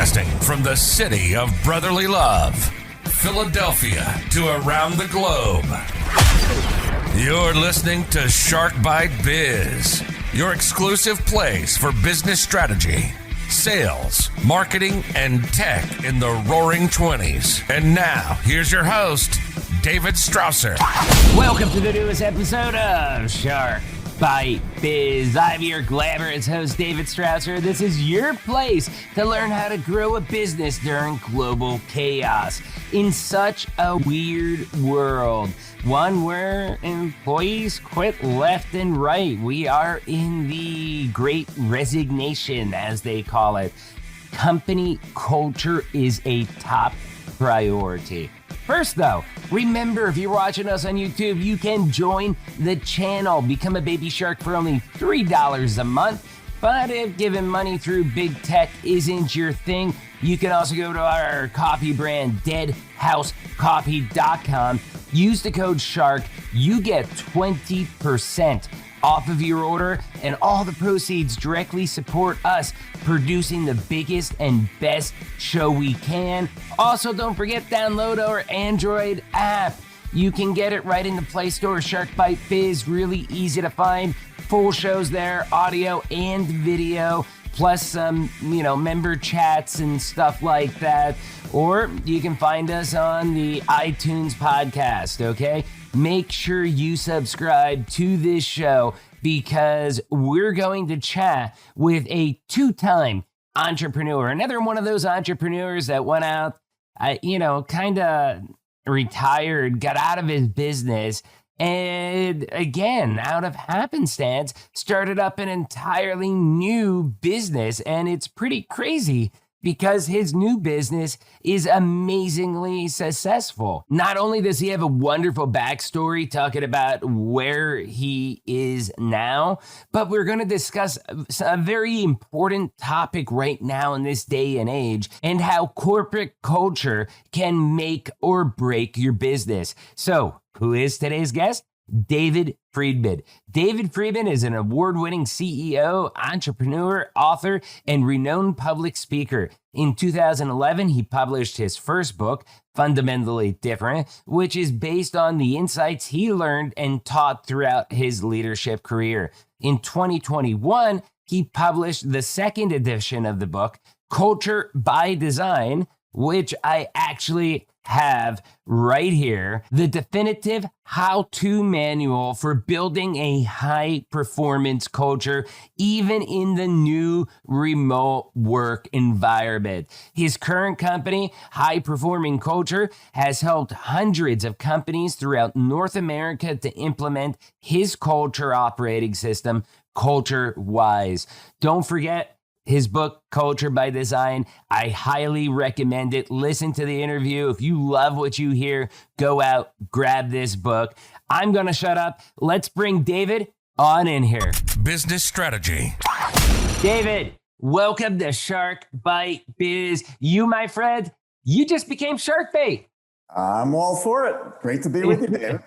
Broadcasting from the city of brotherly love, Philadelphia to around the globe. You're listening to Shark Bite Biz, your exclusive place for business strategy, sales, marketing, and tech in the roaring 20s. And now, here's your host, David Strausser. Welcome to the newest episode of Shark Bite Biz. I'm your glamorous host, David Strausser. This is your place to learn how to grow a business during global chaos in such a weird world. One where employees quit left and right. We are in the great resignation, as they call it. Company culture is a top priority. First though, remember, if you're watching us on YouTube, you can join the channel, become a baby shark for only $3 a month. But if giving money through big tech isn't your thing, you can also go to our coffee brand, deadhousecoffee.com. Use the code SHARK. You get 20% off of your order, and all the proceeds directly support us producing the biggest and best show we can. Also, don't forget, download our Android app. You can get it right in the Play Store. Shark Bite Biz, really easy to find. Full shows there, audio and video, plus some, member chats and stuff like that. Or you can find us on the iTunes podcast, okay? Make sure you subscribe to this show because we're going to chat with a two-time entrepreneur. Another one of those entrepreneurs that went out, kind of retired, got out of his business, and again, out of happenstance, started up an entirely new business. And it's pretty crazy because his new business is amazingly successful. Not only does he have a wonderful backstory talking about where he is now, but we're going to discuss a very important topic right now in this day and age, and how corporate culture can make or break your business. So, who is today's guest? David Friedman. David Friedman is an award-winning CEO, entrepreneur, author, and renowned public speaker. In 2011, he published his first book, Fundamentally Different, which is based on the insights he learned and taught throughout his leadership career. In 2021, he published the second edition of the book, Culture by Design, which I actually have right here, the definitive how-to manual for building a high-performance culture, even in the new remote work environment. His current company, High Performing Culture, has helped hundreds of companies throughout North America to implement his culture operating system, CultureWise. Don't forget his book, Culture by Design. I highly recommend it. Listen to the interview. If you love what you hear, go out, grab this book. I'm going to shut up. Let's bring David on in here. Business strategy. David, welcome to Shark Bite Biz. You, my friend, you just became Shark Bait. I'm all for it. Great to be with you, David.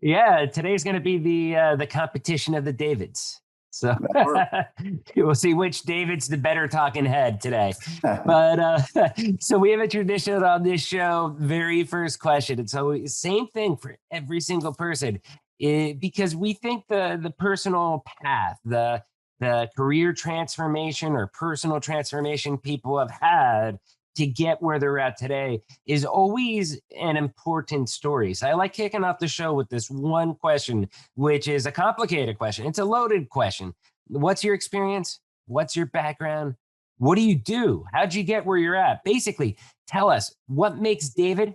Yeah, today's going to be the competition of the Davids. So we'll see which David's the better talking head today. But so we have a tradition on this show, very first question. And so same thing for every single person, because we think the personal path, the career transformation or personal transformation people have had to get where they're at today is always an important story. So I like kicking off the show with this one question, which is a complicated question. It's a loaded question. What's your experience? What's your background? What do you do? How'd you get where you're at? Basically, tell us what makes David,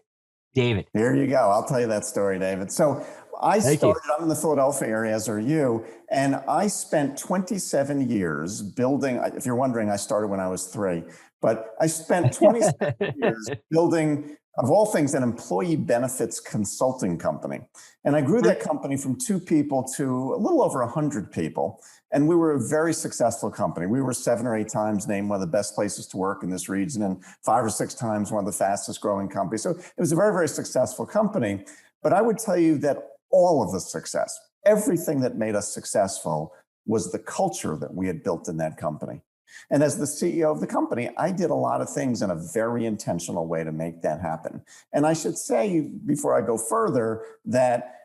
David. Here you go. I'll tell you that story, David. So I'm in the Philadelphia area, as are you, and I spent 27 years building, if you're wondering, I started when I was 3, but I spent 27 years building, of all things, an employee benefits consulting company. And I grew that company from 2 people to a little over 100 people. And we were a very successful company. We were 7 or 8 times named one of the best places to work in this region and 5 or 6 times one of the fastest growing companies. So it was a very, very successful company. But I would tell you that all of the success, everything that made us successful was the culture that we had built in that company. And as the CEO of the company, I did a lot of things in a very intentional way to make that happen. And I should say, before I go further, that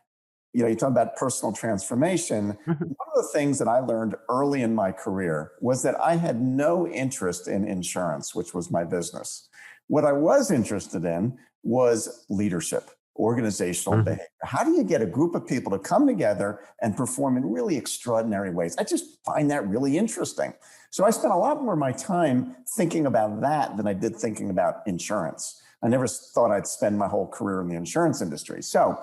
you talk about personal transformation. Mhm. One of the things that I learned early in my career was that I had no interest in insurance, which was my business. What I was interested in was leadership, organizational behavior. How do you get a group of people to come together and perform in really extraordinary ways? I just find that really interesting. So I spent a lot more of my time thinking about that than I did thinking about insurance. I never thought I'd spend my whole career in the insurance industry. So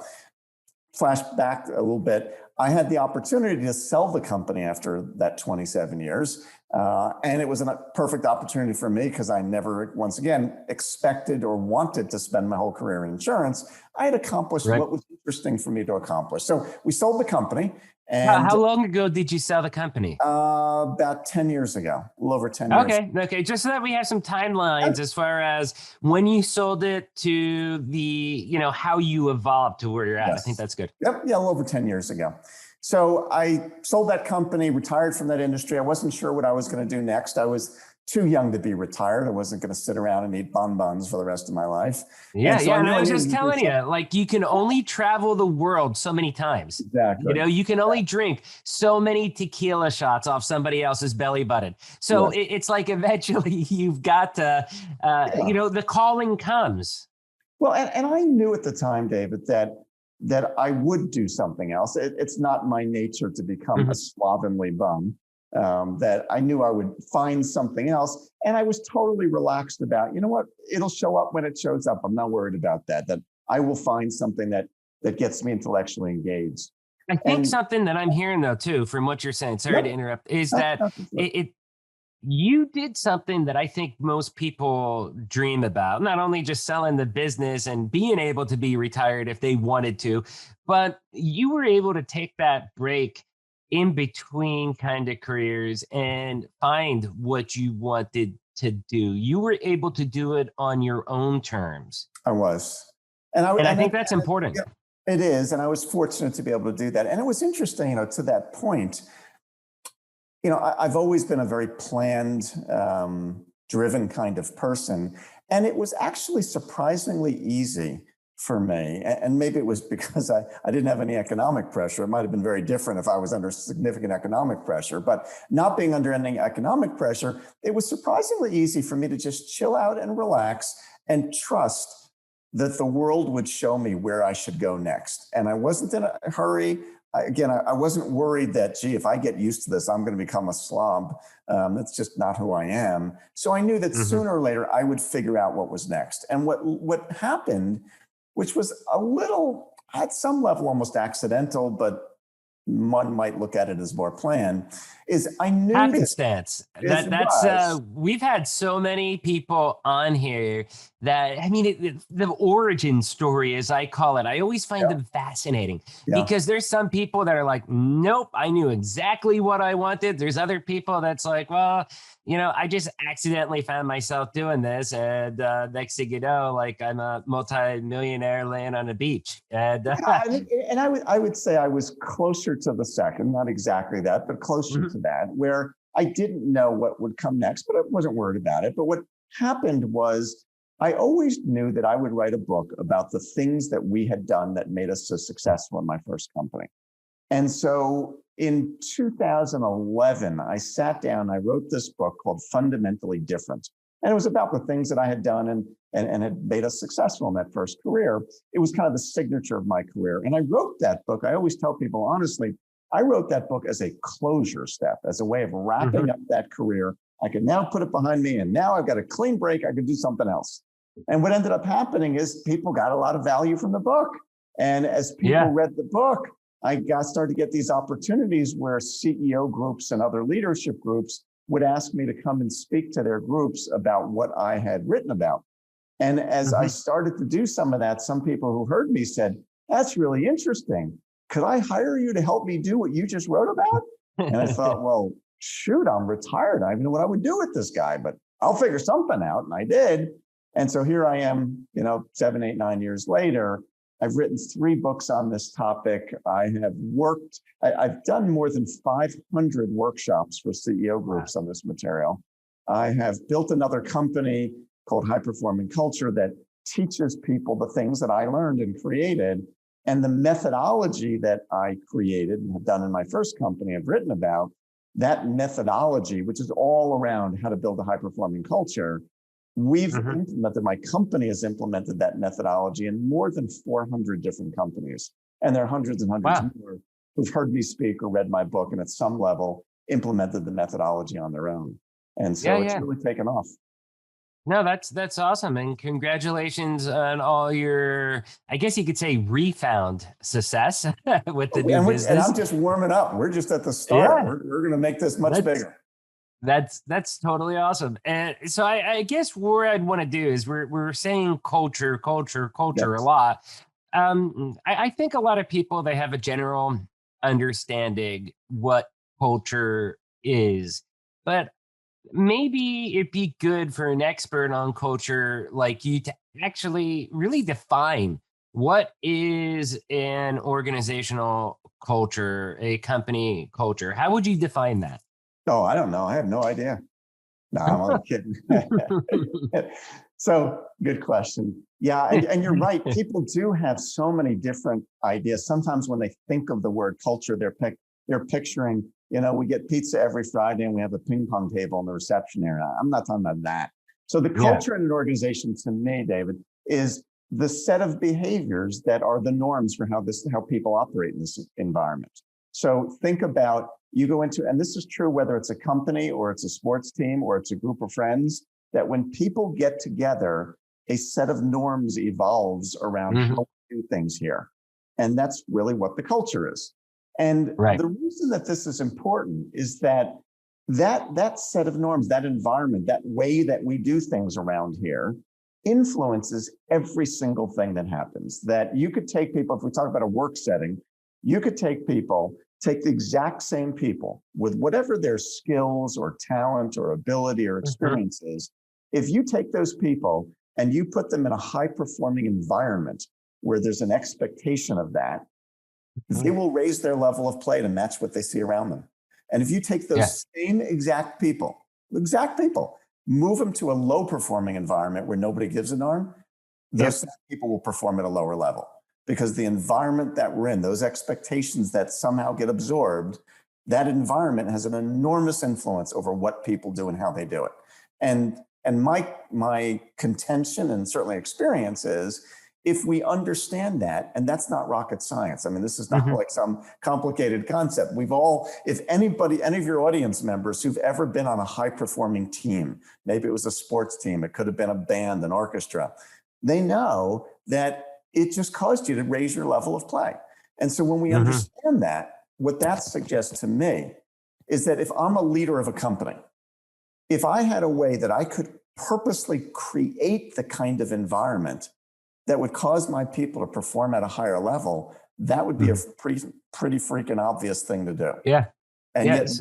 flash back a little bit, I had the opportunity to sell the company after that 27 years. And it was a perfect opportunity for me because I never, once again, expected or wanted to spend my whole career in insurance. I had accomplished what was interesting for me to accomplish. So we sold the company. And how long ago did you sell the company? About 10 years ago, a little over 10 years. Okay. Just so that we have some timelines as far as when you sold it to the, how you evolved to where you're at. Yes. I think that's good. Yep. Yeah, a little over 10 years ago. So I sold that company, retired from that industry. I wasn't sure what I was going to do next. I was too young to be retired. I wasn't going to sit around and eat bonbons for the rest of my life. And I was just telling you, like, you can only travel the world so many times. Exactly. You can only drink so many tequila shots off somebody else's belly button. So it's like eventually you've got to, the calling comes. Well, and I knew at the time, David, that I would do something else. It's not my nature to become a slovenly bum. That I knew I would find something else. And I was totally relaxed about, it'll show up when it shows up. I'm not worried about that I will find something that gets me intellectually engaged. I think something that I'm hearing, though, too, from what you're saying, sorry to interrupt, is that you did something that I think most people dream about, not only just selling the business and being able to be retired if they wanted to, but you were able to take that break in between kind of careers and find what you wanted to do. You were able to do it on your own terms. I was. And I think that's important. It is. And I was fortunate to be able to do that. And it was interesting, to that point, I've always been a very planned, driven kind of person. And it was actually surprisingly easy for me. And maybe it was because I didn't have any economic pressure. It might have been very different if I was under significant economic pressure, but not being under any economic pressure, it was surprisingly easy for me to just chill out and relax and trust that the world would show me where I should go next. And I wasn't in a hurry. I wasn't worried that, gee, if I get used to this, I'm going to become a slob. That's just not who I am. So I knew that sooner or later I would figure out what was next. And what happened, which was a little, at some level, almost accidental, but one might look at it as more planned, is I knew happenstance. We've had so many people on here that, the origin story, as I call it, I always find them fascinating because there's some people that are like, nope, I knew exactly what I wanted. There's other people that's like, well, I just accidentally found myself doing this. And next thing you know, like I'm a multi-millionaire laying on a beach. And I would say I was closer to the second, not exactly that, but closer to that, where I didn't know what would come next, but I wasn't worried about it. But what happened was I always knew that I would write a book about the things that we had done that made us so successful in my first company. And so in 2011, I sat down, I wrote this book called Fundamentally Different. And it was about the things that I had done and had made us successful in that first career. It was kind of the signature of my career. And I wrote that book. I always tell people, honestly, I wrote that book as a closure step, as a way of wrapping up that career. I could now put it behind me, and now I've got a clean break. I could do something else. And what ended up happening is people got a lot of value from the book. And as people read the book, I started to get these opportunities where CEO groups and other leadership groups would ask me to come and speak to their groups about what I had written about. And as I started to do some of that, some people who heard me said, that's really interesting. Could I hire you to help me do what you just wrote about? And I thought, well, shoot, I'm retired. I don't know what I would do with this guy, but I'll figure something out. And I did. And so here I am, 7, 8, 9 years later. I've written 3 books on this topic. I've done more than 500 workshops for CEO groups on this material. I have built another company called High Performing Culture that teaches people the things that I learned and created. And the methodology that I created and have done in my first company, I've written about, that methodology, which is all around how to build a high performing culture. We've implemented, my company has implemented that methodology in more than 400 different companies. And there are hundreds and hundreds more who've heard me speak or read my book and at some level implemented the methodology on their own. And so it's really taken off. No, that's awesome. And congratulations on all your, I guess you could say, refound success with the new business. And I'm just warming up. We're just at the start. We're going to make this much bigger. That's totally awesome. And so I guess where I'd want to do is we're saying culture a lot. I think a lot of people, they have a general understanding what culture is, but maybe it'd be good for an expert on culture like you to actually really define what is an organizational culture, a company culture. How would you define that? Oh, I don't know. I have no idea. No, I'm only kidding. So good question. Yeah, and you're right. People do have so many different ideas. Sometimes when they think of the word culture, they're picturing, we get pizza every Friday and we have a ping pong table in the reception area. I'm not talking about that. So the culture in an organization, to me, David, is the set of behaviors that are the norms for how people operate in this environment. So think about, you go into, and this is true whether it's a company or it's a sports team or it's a group of friends, that when people get together, a set of norms evolves around how we do things here. And that's really what the culture is. And the reason that this is important is that set of norms, that environment, that way that we do things around here influences every single thing that happens. That you could take people, if we talk about a work setting, you could take the exact same people with whatever their skills or talent or ability or experience is. If you take those people and you put them in a high performing environment where there's an expectation of that, they will raise their level of play to match what they see around them. And if you take those same exact people, move them to a low performing environment where nobody gives a darn, those people will perform at a lower level. Because the environment that we're in, those expectations that somehow get absorbed, that environment has an enormous influence over what people do and how they do it. And my contention and certainly experience is, if we understand that, and that's not rocket science. I mean, this is not like some complicated concept. If any of your audience members who've ever been on a high performing team, maybe it was a sports team, it could have been a band, an orchestra, they know that it just caused you to raise your level of play. And so when we understand that, what that suggests to me is that if I'm a leader of a company, if I had a way that I could purposely create the kind of environment that would cause my people to perform at a higher level, that would be a pretty freaking obvious thing to do. Yeah. And yes.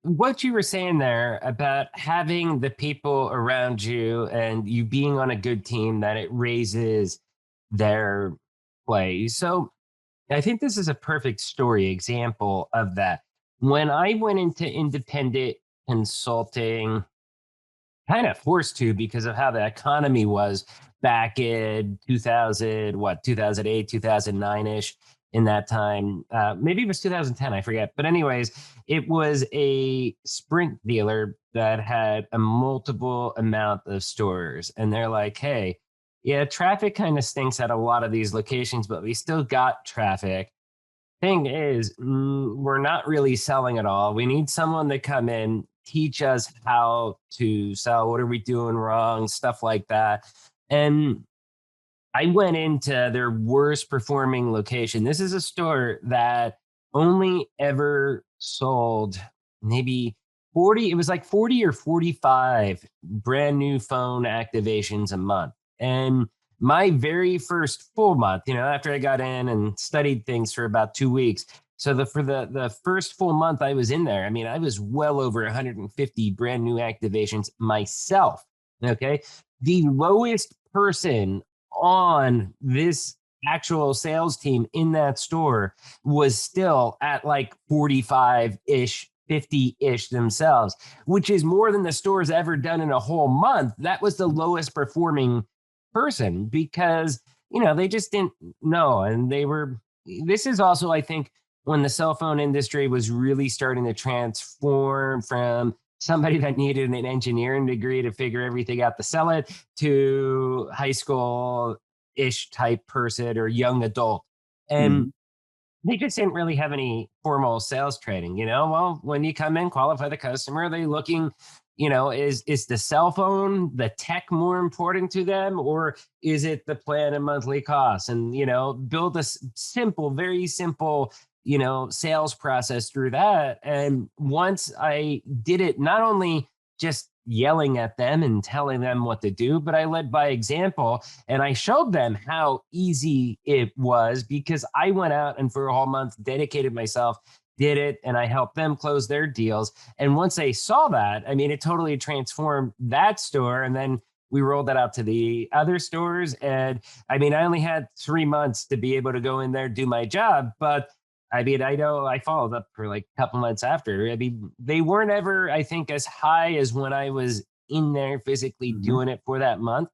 What you were saying there about having the people around you and you being on a good team, that it raises their play. So I think this is a perfect story example of that. When I went into independent consulting, kind of forced to because of how the economy was back in 2008, 2009-ish, in that time. Maybe it was 2010, I forget. But anyways, it was a Sprint dealer that had a multiple amount of stores. And they're like, hey, yeah, traffic kind of stinks at a lot of these locations, but we still got traffic. Thing is, we're not really selling at all. We need someone to come in, teach us how to sell. What are we doing wrong? Stuff like that. And I went into their worst performing location. This is a store that only ever sold maybe 40, it was like 40 or 45 brand new phone activations a month. And my very first full month, after I got in and studied things for about 2 weeks. So for the first full month I was in there, I mean, I was well over 150 brand new activations myself. Okay. The lowest person on this actual sales team in that store was still at like 45-ish, 50-ish themselves, which is more than the store's ever done in a whole month. That was the lowest performing person because, they just didn't know. And this is also, I think, when the cell phone industry was really starting to transform from somebody that needed an engineering degree to figure everything out to sell it to high school-ish type person or young adult. And they just didn't really have any formal sales training, Well, when you come in, qualify the customer, they looking, is the cell phone, the tech more important to them, or is it the plan and monthly costs? And, build a very simple, sales process through that. And once I did it, not only just yelling at them and telling them what to do, but I led by example and I showed them how easy it was because I went out and for a whole month dedicated myself, did it, and I helped them close their deals. And once they saw that, it totally transformed that store. And then we rolled that out to the other stores. And I only had 3 months to be able to go in there, do my job. But I know I followed up for like a couple months after. They weren't ever, I think, as high as when I was in there physically doing it for that month,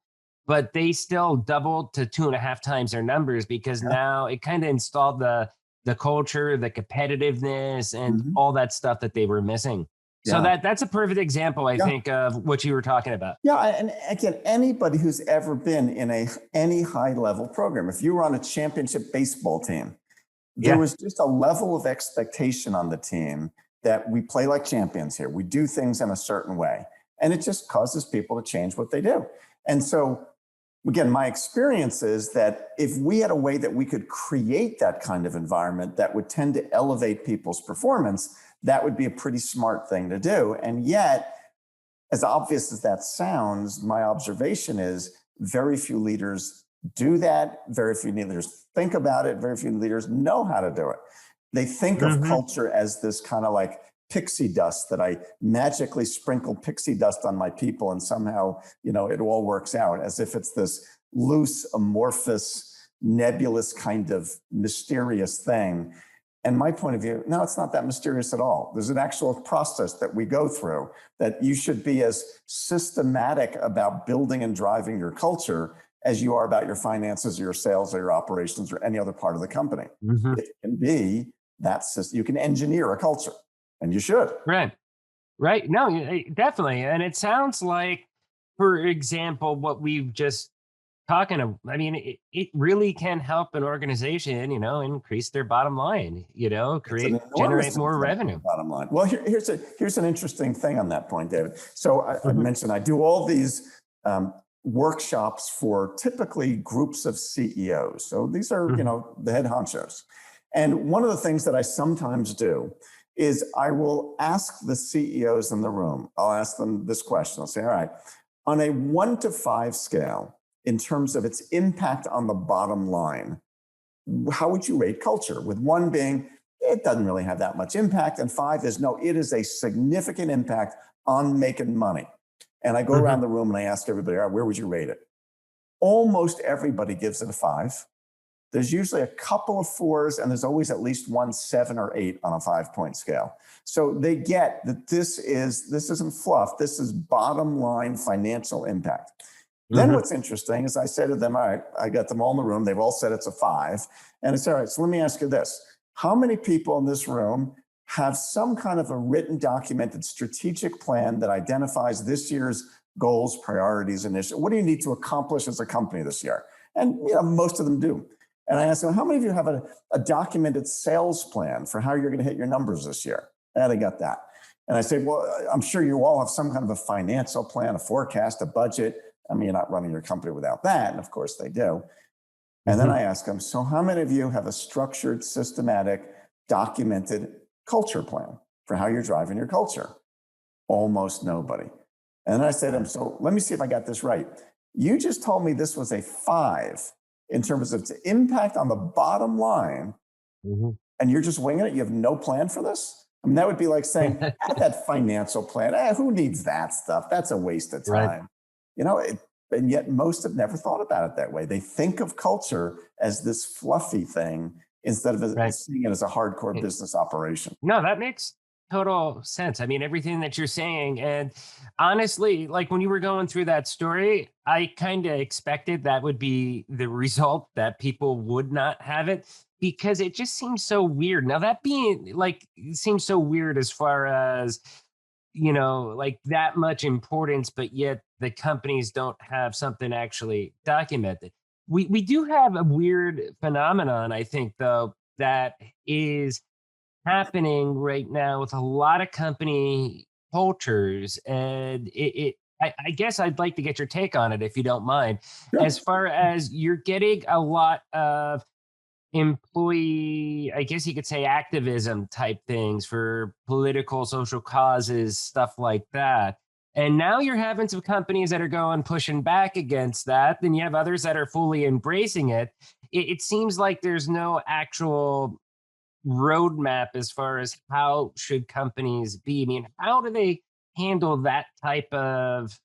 but they still doubled to 2.5 times their numbers because now it kind of installed the culture, the competitiveness, and all that stuff that they were missing. So that's a perfect example, I think, of what you were talking about. Yeah, and again, anybody who's ever been in any high level program, if you were on a championship baseball team, there was just a level of expectation on the team that we play like champions here. We do things in a certain way. And it just causes people to change what they do. And so, again, my experience is that if we had a way that we could create that kind of environment that would tend to elevate people's performance, that would be a pretty smart thing to do. And yet, as obvious as that sounds, my observation is very few leaders do that. Very few leaders think about it. Very few leaders know how to do it. They think of culture as this kind of like pixie dust that I magically sprinkle pixie dust on my people and somehow, it all works out, as if it's this loose, amorphous, nebulous kind of mysterious thing. And my point of view, no, it's not that mysterious at all. There's an actual process that we go through that you should be as systematic about building and driving your culture as you are about your finances, or your sales, or your operations, or any other part of the company. It can be you can engineer a culture, and you should. Right. No, definitely. And it sounds like, for example, what we've just talking of, it really can help an organization, increase their bottom line, generate more revenue. Bottom line. Well, here's an interesting thing on that point, David. So I mentioned I do all these workshops for typically groups of CEOs. So these are, the head honchos. And one of the things that I sometimes do is I will ask the CEOs in the room, I'll ask them this question. I'll say, all right, on a 1 to 5 scale, in terms of its impact on the bottom line, how would you rate culture? With 1 being, it doesn't really have that much impact. And 5 is, no, it is a significant impact on making money. And I go around the room and I ask everybody, all right, where would you rate it? Almost everybody gives it a 5. There's usually a couple of 4s, and there's always at least 1 7 or 8 on a 5-point scale. So they get that this isn't fluff. This is bottom line financial impact. Then what's interesting is I say to them, all right, I got them all in the room. They've all said it's a 5. And it's all right. So let me ask you this. How many people in this room have some kind of a written, documented strategic plan that identifies this year's goals, priorities, initiatives? What do you need to accomplish as a company this year? And most of them do. And I ask them, how many of you have a documented sales plan for how you're going to hit your numbers this year? And they got that. And I say, well, I'm sure you all have some kind of a financial plan, a forecast, a budget. You're not running your company without that. And of course they do. And then I ask them, so how many of you have a structured, systematic, documented culture plan for how you're driving your culture? Almost nobody. And then I say to them, so let me see if I got this right. You just told me this was a 5 in terms of its impact on the bottom line, and you're just winging it? You have no plan for this? That would be like saying, that financial plan, who needs that stuff? That's a waste of time. Right. And yet most have never thought about it that way. They think of culture as this fluffy thing instead of seeing it as a hardcore business operation. No, that makes total sense. I mean, everything that you're saying. And honestly, like when you were going through that story, I kind of expected that would be the result, that people would not have it, because it just seems so weird. Now, that being like, it seems so weird as far as, like that much importance, but yet the companies don't have something actually documented. We do have a weird phenomenon, I think, though, that is happening right now with a lot of company cultures. And I guess I'd like to get your take on it, if you don't mind. As Sure. far as you're getting a lot of employee, I guess you could say, activism type things for political, social causes, stuff like that. And now you're having some companies that are going pushing back against that. Then you have others that are fully embracing it. It seems like there's no actual roadmap as far as how should companies be. I mean, how do they handle that type of,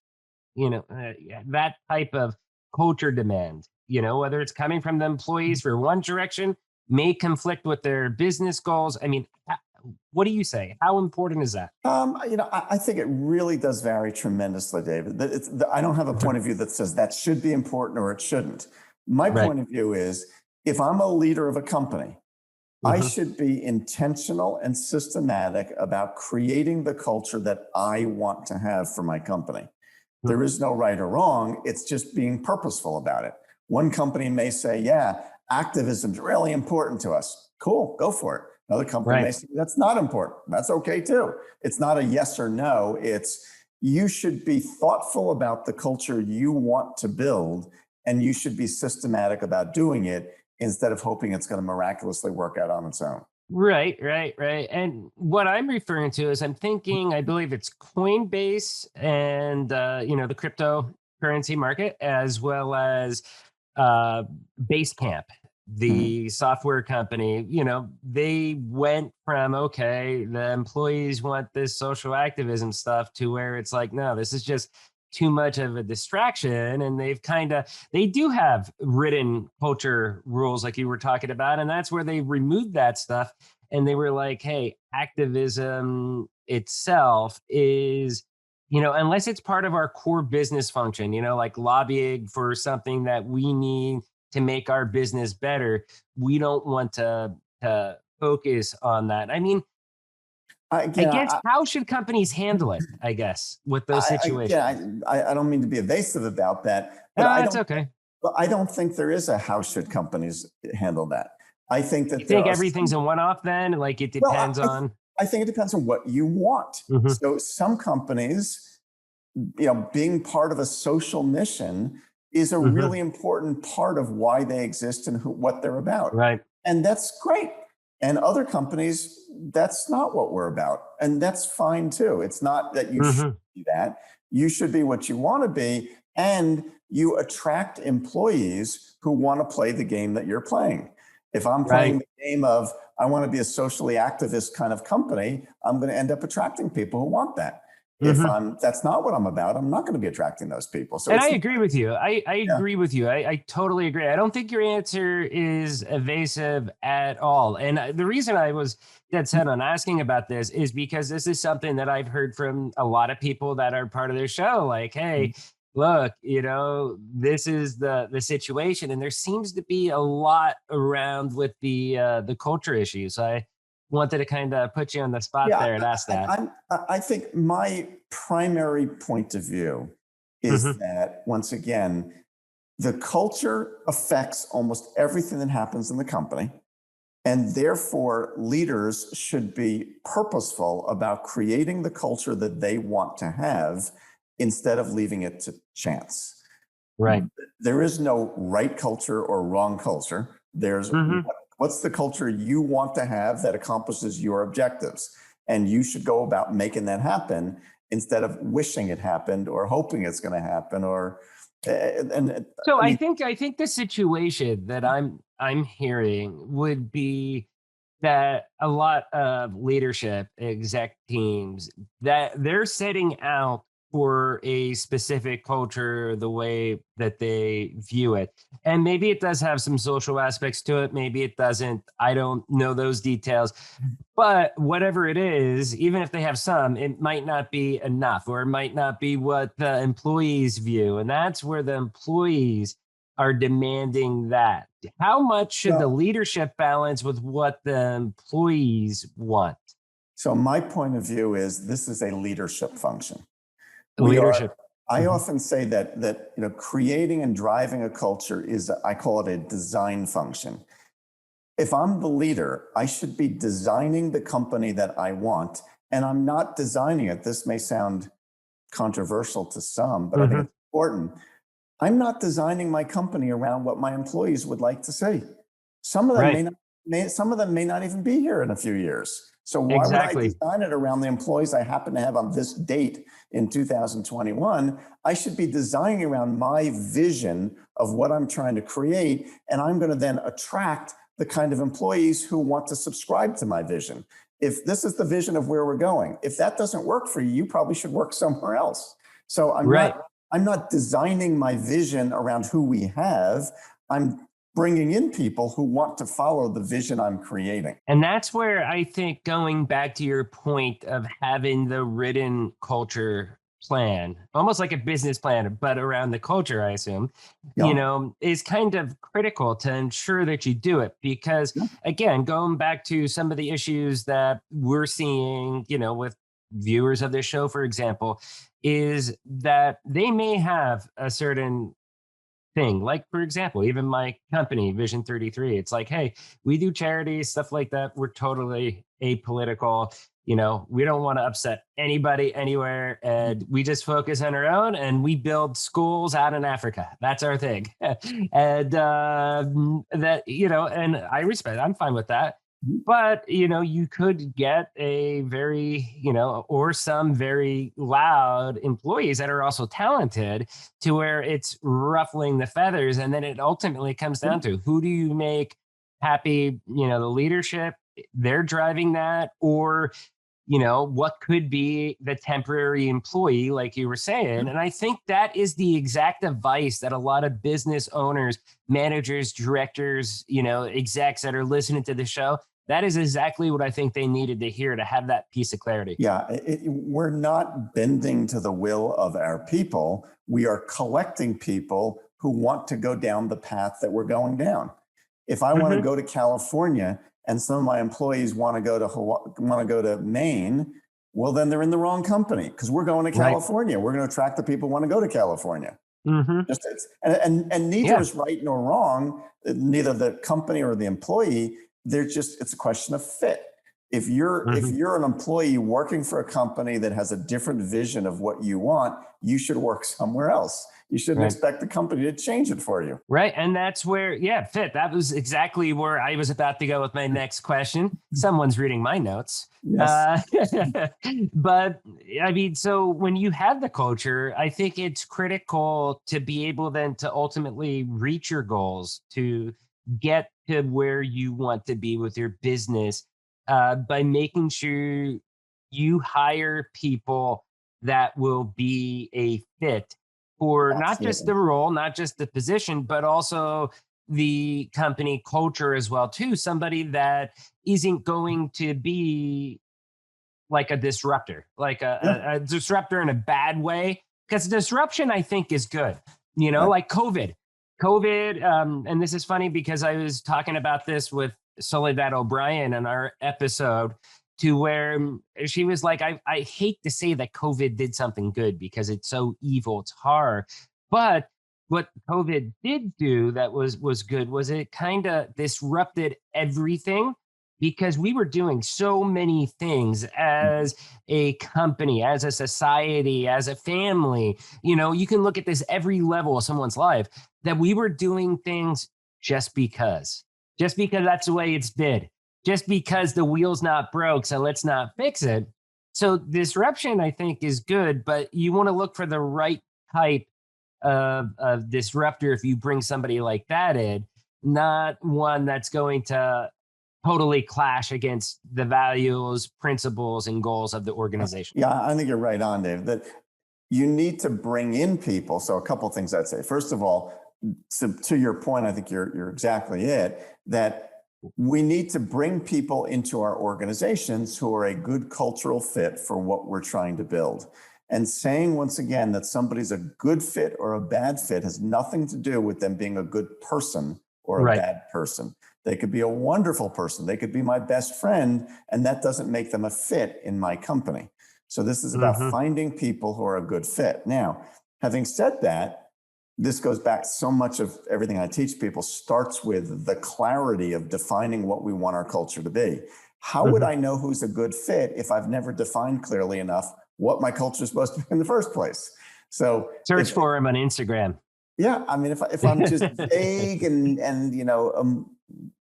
yeah, that type of culture demand? Whether it's coming from the employees for one direction, may conflict with their business goals. I mean, what do you say? How important is that? I think it really does vary tremendously, David. I don't have a point of view that says that should be important or it shouldn't. My Right. point of view is, if I'm a leader of a company, I Hmm. should be intentional and systematic about creating the culture that I want to have for my company. There is no right or wrong. It's just being purposeful about it. One company may say, yeah, activism is really important to us. Cool, go for it. Another company may Right. say, that's not important. That's okay too. It's not a yes or no. It's, you should be thoughtful about the culture you want to build, and you should be systematic about doing it instead of hoping it's going to miraculously work out on its own. Right, right, right. And what I'm referring to is, I'm thinking, I believe it's Coinbase and the cryptocurrency market, as well as uh Basecamp, Mhm. the software company. They went from, okay, the employees want this social activism stuff, to where it's like, no, this is just too much of a distraction. And they do have written culture rules, like you were talking about. And that's where they removed that stuff. And they were like, hey, activism itself is, unless it's part of our core business function, like lobbying for something that we need to make our business better, we don't want to focus on that. I mean, I Again, guess, how should companies handle it, I guess, with those situations? I don't mean to be evasive about that, but It's okay. I don't think there is a how should companies handle that. I think You that there think are everything's some, a one-off then? Like, it well, depends on. I think it depends on what you want. Mhm. So some companies, being part of a social mission is a Mhm. really important part of why they exist and what they're about. Right. And that's great. And other companies, that's not what we're about. And that's fine too. It's not that you should Mhm. be that. You should be what you want to be. And you attract employees who want to play the game that you're playing. If I'm playing Right. the game of, I want to be a socially activist kind of company, I'm going to end up attracting people who want that. If Mhm. that's not what I'm about, I'm not going to be attracting those people. So And I it's, agree with you. I yeah. agree with you. I totally agree. I don't think your answer is evasive at all. And the reason I was dead set on asking about this is because this is something that I've heard from a lot of people that are part of their show. Like, hey, look, this is the situation, and there seems to be a lot around with the culture issues. So I wanted to kind of put you on the spot Yeah, there and ask that. I think my primary point of view is Hmm. that, once again, the culture affects almost everything that happens in the company. And therefore, leaders should be purposeful about creating the culture that they want to have instead of leaving it to chance. Right. There is no right culture or wrong culture. There's Hmm. what's the culture you want to have that accomplishes your objectives. And you should go about making that happen instead of wishing it happened or hoping it's going to happen. Or, and So I I mean, think I think the situation that I'm hearing would be that a lot of leadership exec teams, that they're setting out for a specific culture, the way that they view it. And maybe it does have some social aspects to it. Maybe it doesn't. I don't know those details. But whatever it is, even if they have some, it might not be enough, or it might not be what the employees view. And that's where the employees are demanding that. How much should the leadership balance with what the employees want? So my point of view is this is a leadership function. Leadership. I often say that creating and driving a culture is, I call it a design function. If I'm the leader, I should be designing the company that I want, and I'm not designing it. This may sound controversial to some, but I think it's important. I'm not designing my company around what my employees would like to see. Some of them some of them may not even be here in a few years. So why would I design it around the employees I happen to have on this date in 2021? I should be designing around my vision of what I'm trying to create, and I'm going to then attract the kind of employees who want to subscribe to my vision. If this is the vision of where we're going, if that doesn't work for you, you probably should work somewhere else. So I'm not designing my vision around who we have. I'm bringing in people who want to follow the vision I'm creating. And that's where I think, going back to your point of having the written culture plan, almost like a business plan, but around the culture, I assume, is kind of critical to ensure that you do it. Because again, going back to some of the issues that we're seeing, with viewers of this show, for example, is that they may have a certain thing. Like, for example, even my company, Vision 33, it's like, hey, we do charity, stuff like that. We're totally apolitical. We don't want to upset anybody anywhere. And we just focus on our own, and we build schools out in Africa. That's our thing. And and I respect, I'm fine with that. But, you could get a very, or some very loud employees that are also talented, to where it's ruffling the feathers. And then it ultimately comes down to, who do you make happy? The leadership, they're driving that, or, what could be the temporary employee, like you were saying. And I think that is the exact advice that a lot of business owners, managers, directors, execs that are listening to the show, that is exactly what I think they needed to hear, to have that piece of clarity. Yeah, we're not bending to the will of our people. We are collecting people who want to go down the path that we're going down. If I want to go to California and some of my employees want to go to go to Maine, well, then they're in the wrong company, because we're going to California. We're going to attract the people who want to go to California. And neither is right nor wrong, neither the company or the employee. It's a question of fit. If you're an employee working for a company that has a different vision of what you want, you should work somewhere else. You shouldn't expect the company to change it for you. Right. And that's where, fit. That was exactly where I was about to go with my next question. Someone's reading my notes. Yes. But I mean, so when you have the culture, I think it's critical to be able then to ultimately reach your goals, to get to where you want to be with your business, by making sure you hire people that will be a fit for not just the role, not just the position, but also the company culture as well too. Somebody that isn't going to be like a disruptor, like a disruptor in a bad way. Because disruption, I think, is good. Like COVID, and this is funny because I was talking about this with Soledad O'Brien in our episode, to where she was like, I hate to say that COVID did something good because it's so evil, it's hard. But what COVID did do that was good was it kind of disrupted everything, because we were doing so many things as a company, as a society, as a family. You can look at this every level of someone's life, that we were doing things just because that's the way it's been, just because the wheel's not broke, so let's not fix it. So disruption, I think, is good, but you want to look for the right type of disruptor if you bring somebody like that in, not one that's going to totally clash against the values, principles, and goals of the organization. Yeah, I think you're right on, Dave. That you need to bring in people. So a couple of things I'd say. First of all, to your point, I think you're exactly it, that we need to bring people into our organizations who are a good cultural fit for what we're trying to build. And saying once again that somebody's a good fit or a bad fit has nothing to do with them being a good person or a bad person. They could be a wonderful person. They could be my best friend, and that doesn't make them a fit in my company. So this is about finding people who are a good fit. Now, having said that, this goes back, so much of everything I teach people starts with the clarity of defining what we want our culture to be. How would I know who's a good fit if I've never defined clearly enough what my culture is supposed to be in the first place? So search for him on Instagram. Yeah, I mean, if I'm just vague and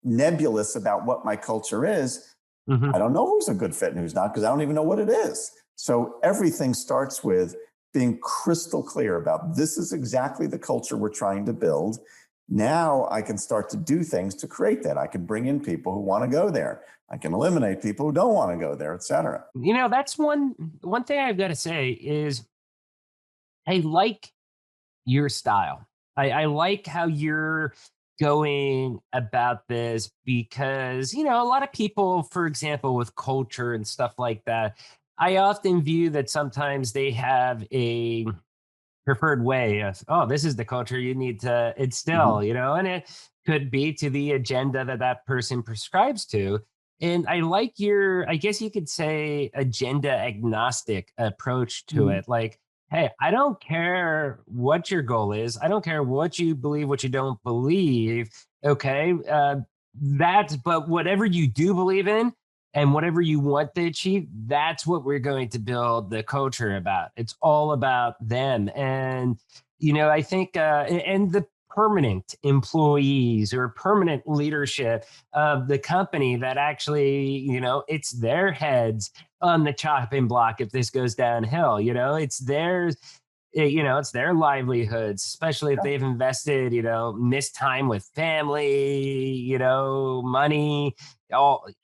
nebulous about what my culture is, I don't know who's a good fit and who's not, because I don't even know what it is. So everything starts with being crystal clear about, this is exactly the culture we're trying to build. Now I can start to do things to create that. I can bring in people who want to go there. I can eliminate people who don't want to go there, et cetera. That's one thing I've got to say is I like your style. I like how you're going about this, because, a lot of people, for example, with culture and stuff like that, I often view that sometimes they have a preferred way of, oh, this is the culture you need to instill, and it could be to the agenda that person prescribes to. And I like your, I guess you could say, agenda agnostic approach to it. Like, hey, I don't care what your goal is. I don't care what you believe, what you don't believe. Okay. But whatever you do believe in and whatever you want to achieve, that's what we're going to build the culture about. It's all about them. And, I think, and the permanent employees or permanent leadership of the company that actually, it's their heads on the chopping block if this goes downhill. It's theirs. It's their livelihoods, especially if they've invested, missed time with family, money,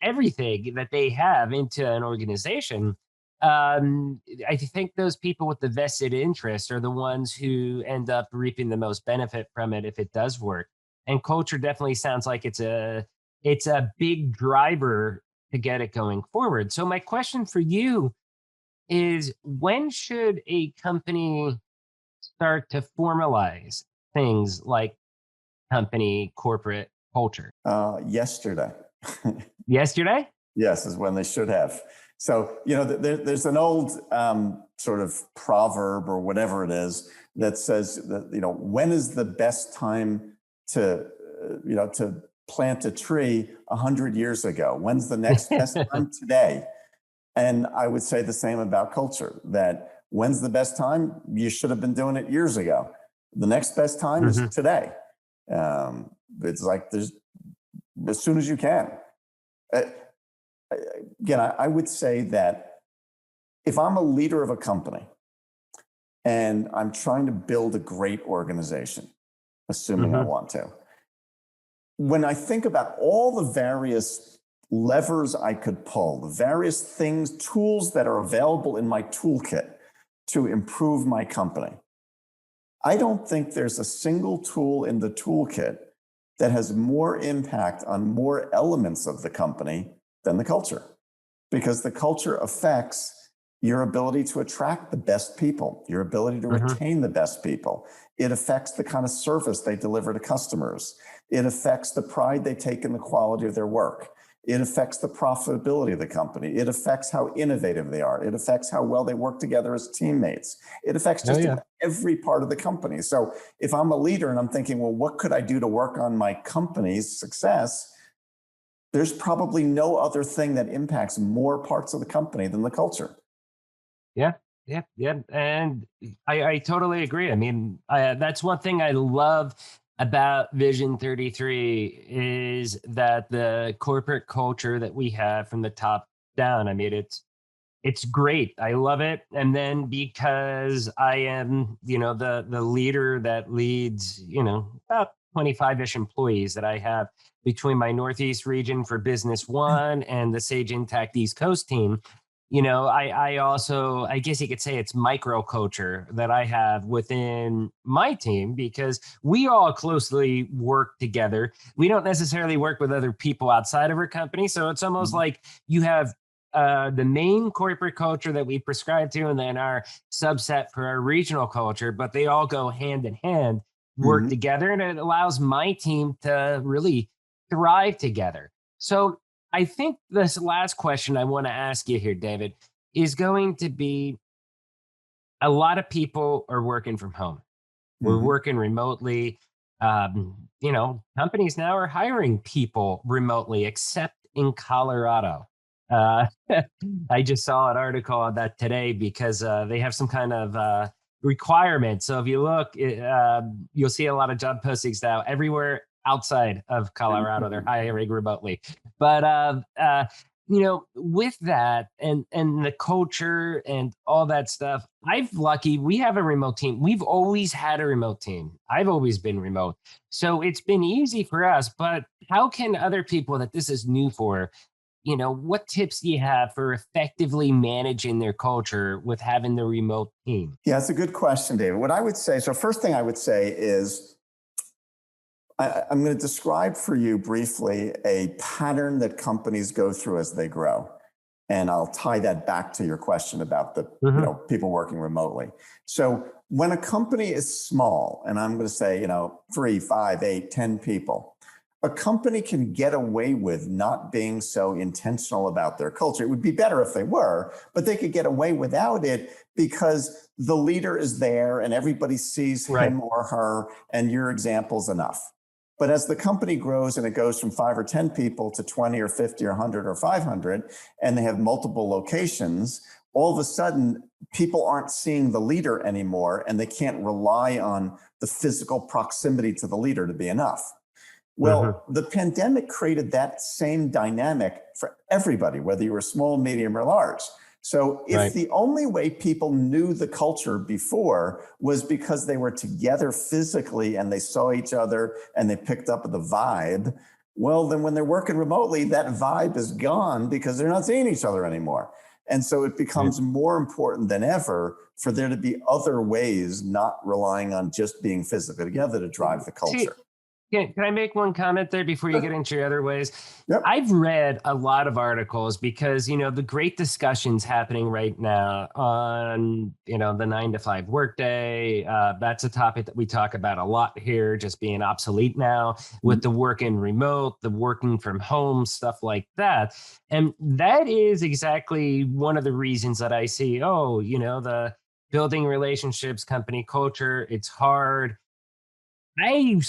everything that they have into an organization. I think those people with the vested interest are the ones who end up reaping the most benefit from it if it does work. And culture definitely sounds like it's a big driver to get it going forward. So my question for you is, when should a company start to formalize things like company corporate culture? Yesterday. Yesterday? Yes, is when they should have. So, there's an old sort of proverb or whatever it is that says that, when is the best time to plant a tree 100 years ago? When's the next best time? Today. And I would say the same about culture, that when's the best time? You should have been doing it years ago. The next best time is today. It's like there's, as soon as you can. Again, I would say that if I'm a leader of a company and I'm trying to build a great organization, assuming I want to, when I think about all the various levers I could pull, the various things, tools that are available in my toolkit to improve my company, I don't think there's a single tool in the toolkit that has more impact on more elements of the company than the culture, because the culture affects your ability to attract the best people, your ability to retain the best people. It affects the kind of service they deliver to customers. It affects the pride they take in the quality of their work. It affects the profitability of the company. It affects how innovative they are. It affects how well they work together as teammates. It affects just every part of the company. So if I'm a leader and I'm thinking, well, what could I do to work on my company's success? There's probably no other thing that impacts more parts of the company than the culture. Yeah. And I totally agree. I mean, that's one thing I love about Vision 33 is that the corporate culture that we have from the top down, I mean, it's great. I love it. And then because I am, the leader that leads, about 25-ish employees that I have between my Northeast region for Business One and the Sage Intact East Coast team, I also, I guess you could say it's micro culture that I have within my team, because we all closely work together. We don't necessarily work with other people outside of our company. So it's almost like you have the main corporate culture that we prescribe to, and then our subset for our regional culture, but they all go hand in hand, work Mhm. together, and it allows my team to really thrive together. So I think this last question I want to ask you here, David, is going to be, a lot of people are working from home. We're Mhm. working remotely. Companies now are hiring people remotely, except in Colorado. Uh, I just saw an article on that today because they have some kind of requirement. So if you look, you'll see a lot of job postings now everywhere outside of Colorado. They're hiring remotely. But with that and the culture and all that stuff, we have a remote team. We've always had a remote team. I've always been remote. So it's been easy for us, but how can other people that this is new for, what tips do you have for effectively managing their culture with having the remote team? Yeah, it's a good question, David. What I would say, so first thing I would say is I'm going to describe for you briefly a pattern that companies go through as they grow. And I'll tie that back to your question about the Hmm. people working remotely. So when a company is small, and I'm going to say 3, 5, 8, 10 people, a company can get away with not being so intentional about their culture. It would be better if they were, but they could get away without it because the leader is there and everybody sees Right. him or her, and your example's enough. But as the company grows and it goes from 5 or 10 people to 20 or 50 or 100 or 500, and they have multiple locations, all of a sudden people aren't seeing the leader anymore, and they can't rely on the physical proximity to the leader to be enough. Hmm. Well, the pandemic created that same dynamic for everybody, whether you were small, medium, or large. So if Right. the only way people knew the culture before was because they were together physically and they saw each other and they picked up the vibe, well, then when they're working remotely, that vibe is gone because they're not seeing each other anymore. And so it Right. becomes more important than ever for there to be other ways, not relying on just being physically together, to drive the See, culture. can I make one comment there before you get into your other ways? Yep. I've read a lot of articles because, the great discussions happening right now on, the 9 to 5 workday. That's a topic that we talk about a lot here, just being obsolete now with the working remote, the working from home, stuff like that. And that is exactly one of the reasons that I see, the building relationships, company culture, it's hard. I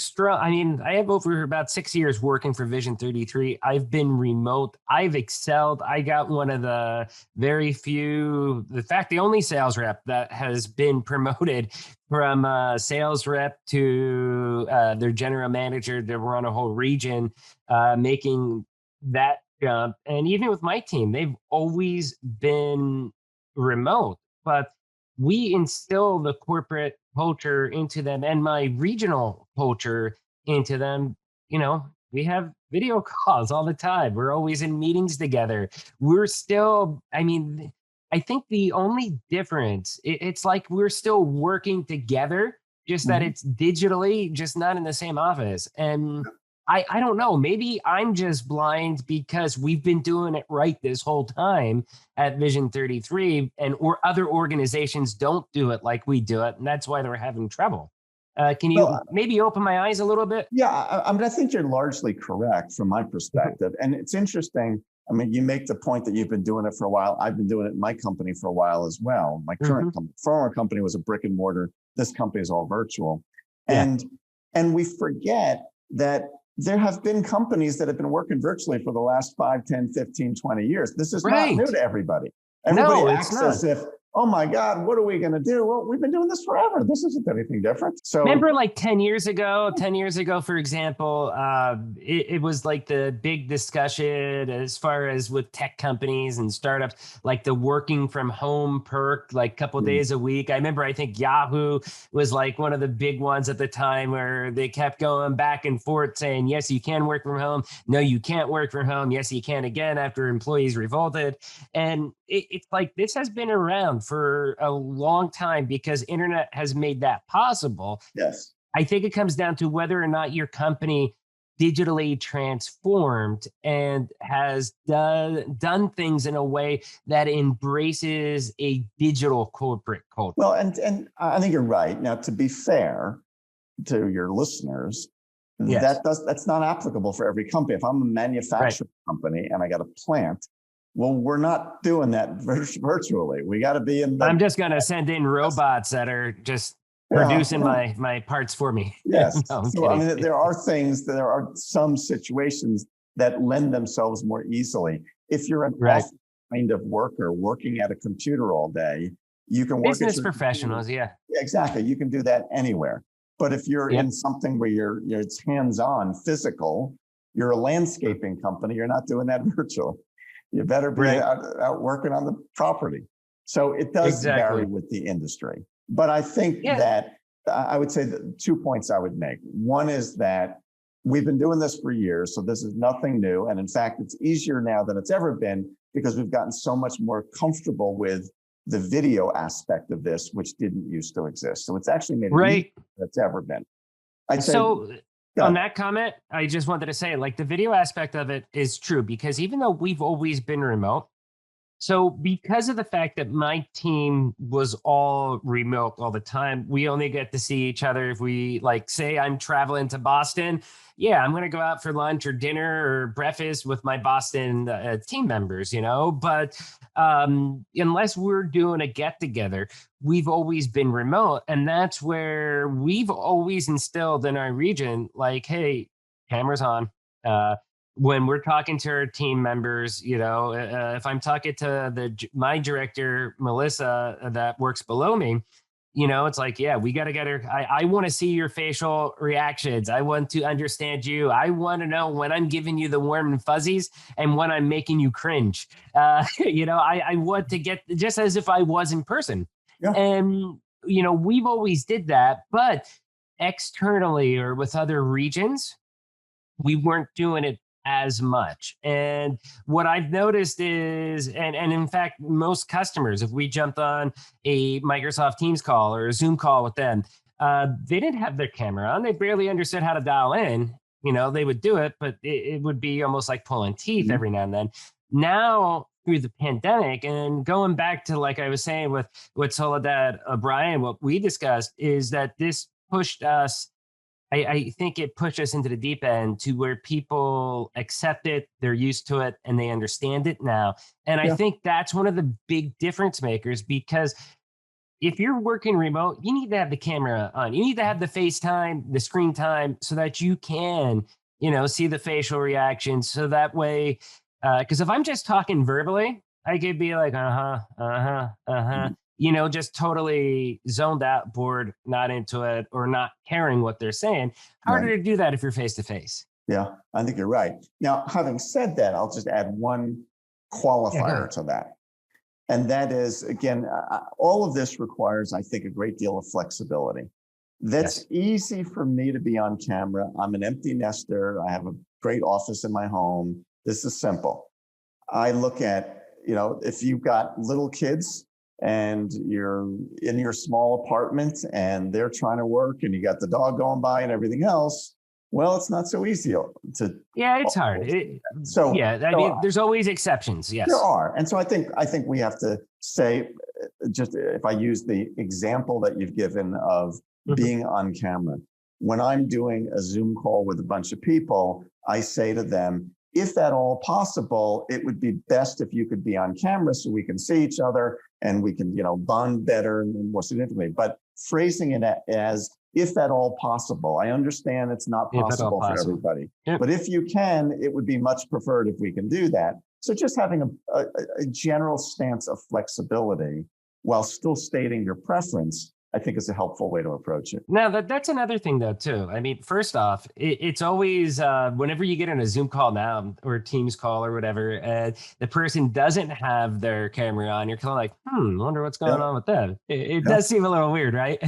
have over about 6 years working for Vision 33. I've been remote. I've excelled. I got one of the very few, in fact, the only sales rep that has been promoted from sales rep to their general manager to run a whole region, making that jump. And even with my team, they've always been remote, but we instill the corporate culture into them and my regional culture into them. We have video calls all the time. We're always in meetings together. We're still, I think the only difference, it's like we're still working together, just that Mhm. it's digitally, just not in the same office. And I don't know, maybe I'm just blind because we've been doing it right this whole time at Vision 33, and or other organizations don't do it like we do it, and that's why they're having trouble. Can you Well, maybe open my eyes a little bit? yeah, I think you're largely correct from my Mhm. perspective. And it's interesting. I mean, you make the point that you've been doing it for a while. I've been doing it in my company for a while as well. My current Mhm. former company was a brick and mortar. This company is all virtual. Yeah. And we forget that there have been companies that have been working virtually for the last 5, 10, 15, 20 years. This is not new Right. to everybody. Everybody No, it's acts not. as if oh my God, what are we going to do? Well, we've been doing this forever. This isn't anything different. So remember like 10 years ago, for example, it was like the big discussion as far as with tech companies and startups, like the working from home perk, like a couple days a week. I remember, I think Yahoo was like one of the big ones at the time where they kept going back and forth saying, yes, you can work from home. No, you can't work from home. Yes, you can again after employees revolted. And it's like this has been around for a long time because internet has made that possible. yes. I think it comes down to whether or not your company digitally transformed and has done things in a way that embraces a digital corporate culture. Well, and I think you're right. Now, to be fair to your listeners, Yes. that's not applicable for every company. If I'm a manufacturing company and I got a plant, well, we're not doing that virtually. We got to be in. I'm just going to send in robots that are just producing my parts for me. Yes. No, so I mean, there are some situations that lend themselves more easily. If you're an office kind of worker working at a computer all day, you can work business professionals. Yeah, exactly. You can do that anywhere. But if you're in something where it's hands-on, physical, you're a landscaping company, you're not doing that virtual. You better be out working on the property. So it does vary with the industry. But I think that I would say that 2 points I would make. One is that we've been doing this for years, so this is nothing new. And in fact, it's easier now than it's ever been because we've gotten so much more comfortable with the video aspect of this, which didn't used to exist. So it's actually made it easier than it's ever been. On that comment, I just wanted to say, like, the video aspect of it is true because even though we've always been remote, so because of the fact that my team was all remote all the time, we only get to see each other if we, like, say I'm traveling to Boston. Yeah, I'm going to go out for lunch or dinner or breakfast with my Boston team members, but unless we're doing a get together, we've always been remote. And that's where we've always instilled in our region, like, hey, cameras on. When we're talking to our team members, if I'm talking to my director, Melissa, that works below me, it's like, yeah, we got to get her. I want to see your facial reactions. I want to understand you. I want to know when I'm giving you the warm and fuzzies and when I'm making you cringe. I want to get just as if I was in person. Yeah. And, we've always did that, but externally or with other regions, we weren't doing it as much. And what I've noticed is, and in fact, most customers, if we jumped on a Microsoft Teams call or a Zoom call with them, they didn't have their camera on. They barely understood how to dial in. They would do it, but it would be almost like pulling teeth every now and then. Now, through the pandemic and going back to, like I was saying with Soledad O'Brien, what we discussed is that this pushed us. I think it pushed us into the deep end to where people accept it, they're used to it, and they understand it now. And I think that's one of the big difference makers because if you're working remote, you need to have the camera on. You need to have the FaceTime, the screen time, so that you can, see the facial reactions. So that way, because if I'm just talking verbally, I could be like, just totally zoned out, bored, not into it, or not caring what they're saying. Harder to do that if you're face to face. Yeah, I think you're right. Now, having said that, I'll just add one qualifier to that. And that is, again, all of this requires, I think, a great deal of flexibility. That's easy for me to be on camera. I'm an empty nester. I have a great office in my home. This is simple. I look at, if you've got little kids, and you're in your small apartment and they're trying to work and you got the dog going by and everything else, well, it's not so easy to. Yeah, it's hard. There's always exceptions. Yes, there are. And so I think we have to say, just if I use the example that you've given of being on camera, when I'm doing a Zoom call with a bunch of people, I say to them, if at all possible, it would be best if you could be on camera so we can see each other and we can, bond better and more significantly. But phrasing it as, if at all possible, I understand it's not possible for everybody. Yep. But if you can, it would be much preferred if we can do that. So just having a general stance of flexibility while still stating your preference, I think is a helpful way to approach it. Now that's another thing though too. I mean, first off, it's always whenever you get on a Zoom call now or a Teams call or whatever, the person doesn't have their camera on. You're kind of like, wonder what's going on with that. It does seem a little weird, right?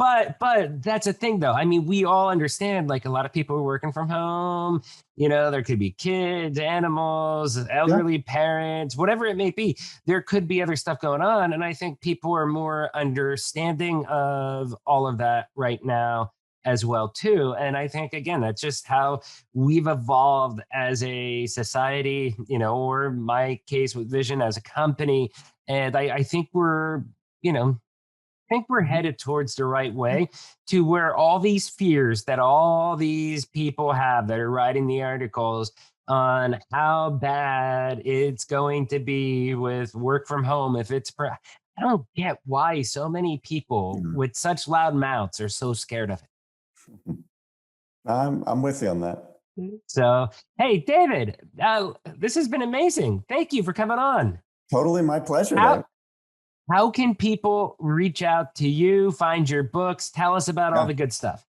but that's a thing though. I mean, we all understand. Like a lot of people are working from home. You know, there could be kids, animals, elderly parents, whatever it may be. There could be other stuff going on. And I think people are more understanding of all of that right now as well, too. And I think, again, that's just how we've evolved as a society, you know, or my case with Vision as a company. And I think we're, you know, headed towards the right way to where all these fears that all these people have that are writing the articles on how bad it's going to be with work from home. I don't get why so many people with such loud mouths are so scared of it. I'm with you on that. So, hey, David, this has been amazing. Thank you for coming on. Totally my pleasure. How can people reach out to you, find your books? Tell us about all the good stuff.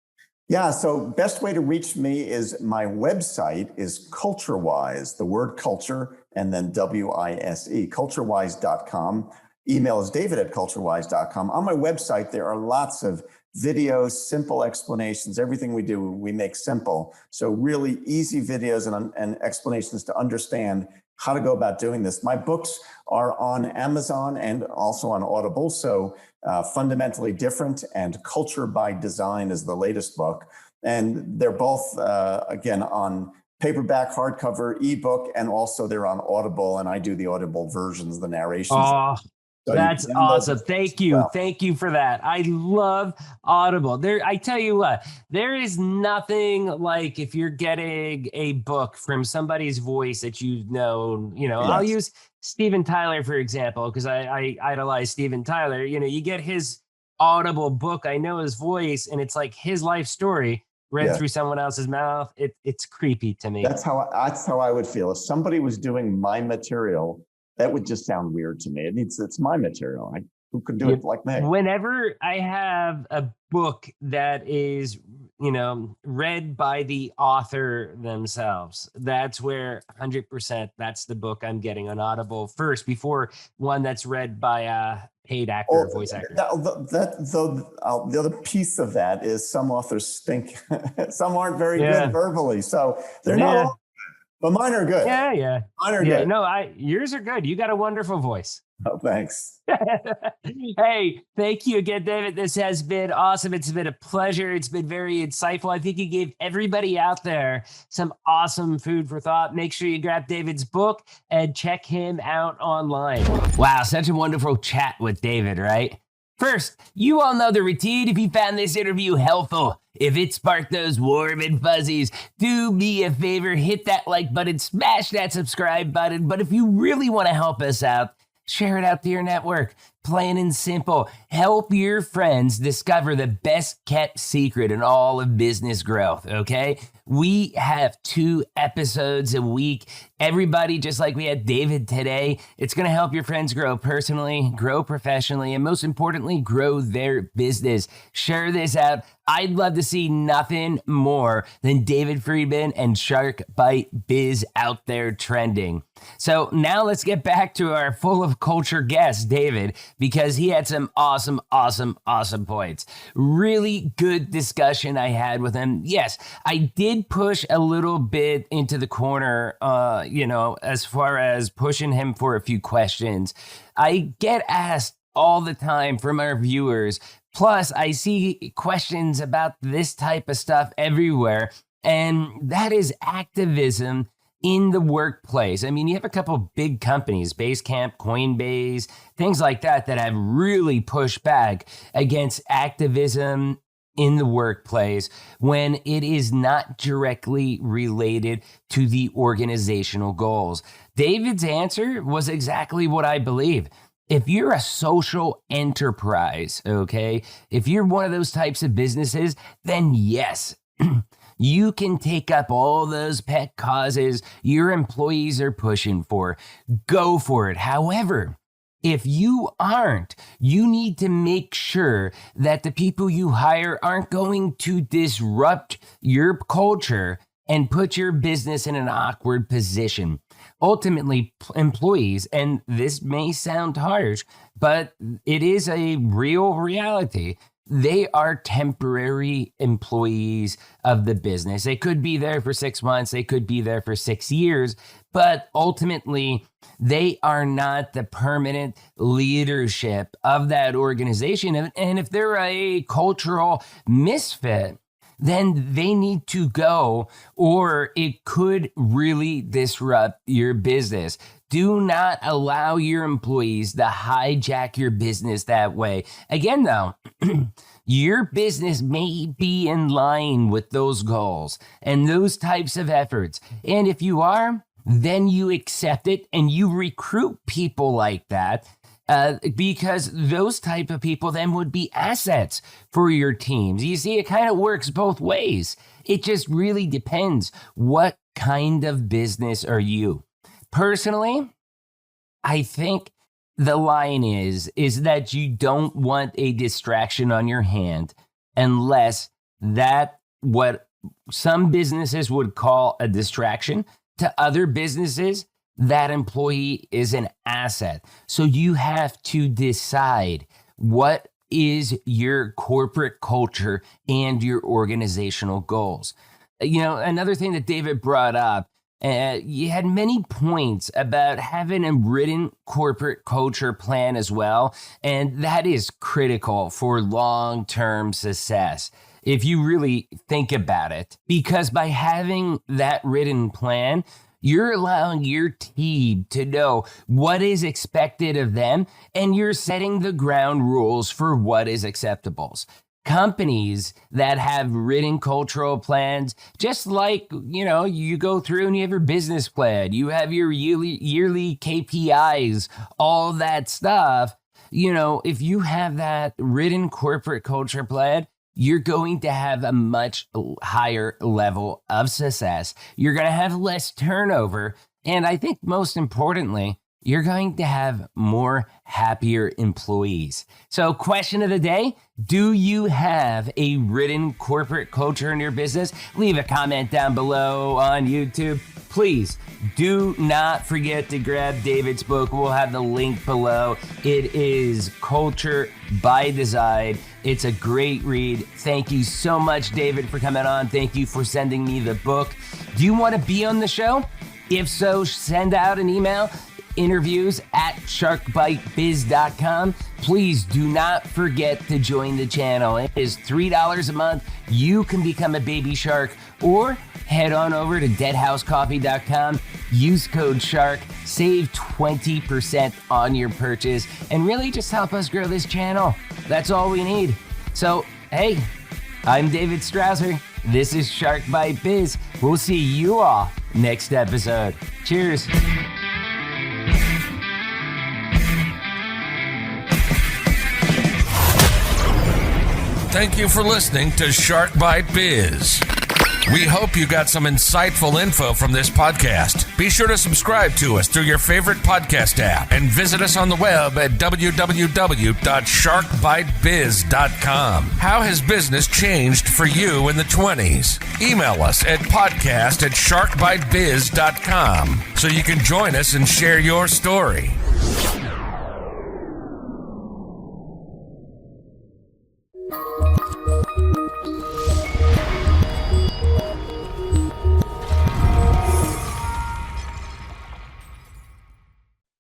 Yeah, so best way to reach me is my website is CultureWise, the word culture, and then WISE, culturewise.com. Email is david@culturewise.com. On my website, there are lots of videos, simple explanations. Everything we do, we make simple. So really easy videos and explanations to understand how to go about doing this. My books are on Amazon and also on Audible. So Fundamentally Different and Culture by Design is the latest book. And they're both, again, on paperback, hardcover, ebook, and also they're on Audible. And I do the Audible versions, the narrations. Oh, so that's awesome. Thank you. Well. Thank you for that. I love Audible. I tell you what, there is nothing like if you're getting a book from somebody's voice that you know, yes. I'll use Steven Tyler, for example, because I idolize Steven Tyler. You know, you get his Audible book. I know his voice and it's like his life story read through someone else's mouth. It's creepy to me. That's how I would feel. If somebody was doing my material, that would just sound weird to me. It's my material. Who could do it like me? Whenever I have a book that is, read by the author themselves, that's where 100% that's the book I'm getting on Audible first before one that's read by a paid actor or voice actor. The other piece of that is some authors stink. Some aren't very good verbally. So they're not all. But mine are good. Yeah. Mine are good. No, yours are good. You got a wonderful voice. Oh, thanks. Hey, thank you again, David. This has been awesome. It's been a pleasure. It's been very insightful. I think you gave everybody out there some awesome food for thought. Make sure you grab David's book and check him out online. Wow, such a wonderful chat with David, right? First, you all know the routine. If you found this interview helpful, if it sparked those warm and fuzzies, do me a favor, hit that like button, smash that subscribe button. But if you really want to help us out, share it out to your network. Plain and simple. Help your friends discover the best kept secret in all of business growth, okay? We have 2 episodes a week. Everybody, just like we had David today, it's going to help your friends grow personally, grow professionally, and most importantly, grow their business. Share this out. I'd love to see nothing more than David Friedman and Shark Bite Biz out there trending. So now let's get back to our full of culture guest, David, because he had some awesome points. Really good discussion I had with him. Yes, I did push a little bit into the corner, as far as pushing him for a few questions. I get asked all the time from our viewers. Plus, I see questions about this type of stuff everywhere, and that is activism in the workplace. I mean, you have a couple of big companies, Basecamp, Coinbase, things like that have really pushed back against activism in the workplace when it is not directly related to the organizational goals. David's answer was exactly what I believe. If you're a social enterprise, okay, if you're one of those types of businesses, then yes, you can take up all those pet causes your employees are pushing for. Go for it. However, If you aren't, you need to make sure that the people you hire aren't going to disrupt your culture and put your business in an awkward position. Ultimately, employees, and this may sound harsh, but it is a real reality. They are temporary employees of the business. They could be there for 6 months. They could be there for 6 years, but ultimately they are not the permanent leadership of that organization. And if they're a cultural misfit, then they need to go, or it could really disrupt your business. Do not allow your employees to hijack your business that way. Again, though, your business may be in line with those goals and those types of efforts. And if you are, then you accept it and you recruit people like that. Because those type of people then would be assets for your teams. You see, it kind of works both ways. It just really depends. What kind of business are you? Personally, I think the line is that you don't want a distraction on your hand unless that what some businesses would call a distraction to other businesses, that employee is an asset. So you have to decide what is your corporate culture and your organizational goals. You know, another thing that David brought up, you had many points about having a written corporate culture plan as well. And that is critical for long-term success, if you really think about it, because by having that written plan, you're allowing your team to know what is expected of them, and you're setting the ground rules for what is acceptable. Companies that have written cultural plans, just like, you know, you go through and you have your business plan, you have your yearly KPIs, all that stuff. You know, if you have that written corporate culture plan, you're going to have a much higher level of success. You're going to have less turnover. And I think most importantly, you're going to have more happier employees. So question of the day, do you have a written corporate culture in your business? Leave a comment down below on YouTube. Please do not forget to grab David's book. We'll have the link below. It is Culture by Design. It's a great read. Thank you so much, David, for coming on. Thank you for sending me the book. Do you want to be on the show? If so, send out an email. Interviews@sharkbitebiz.com. Please do not forget to join the channel. It is $3 a month. You can become a baby shark, or head on over to deadhousecoffee.com. Use code SHARK. Save 20% on your purchase and really just help us grow this channel. That's all we need. So, hey, I'm David Strausser. This is Shark Bite Biz. We'll see you all next episode. Cheers. Thank you for listening to Shark Bite Biz. We hope you got some insightful info from this podcast. Be sure to subscribe to us through your favorite podcast app and visit us on the web at www.sharkbitebiz.com. How has business changed for you in the 20s? Email us at podcast@sharkbitebiz.com so you can join us and share your story.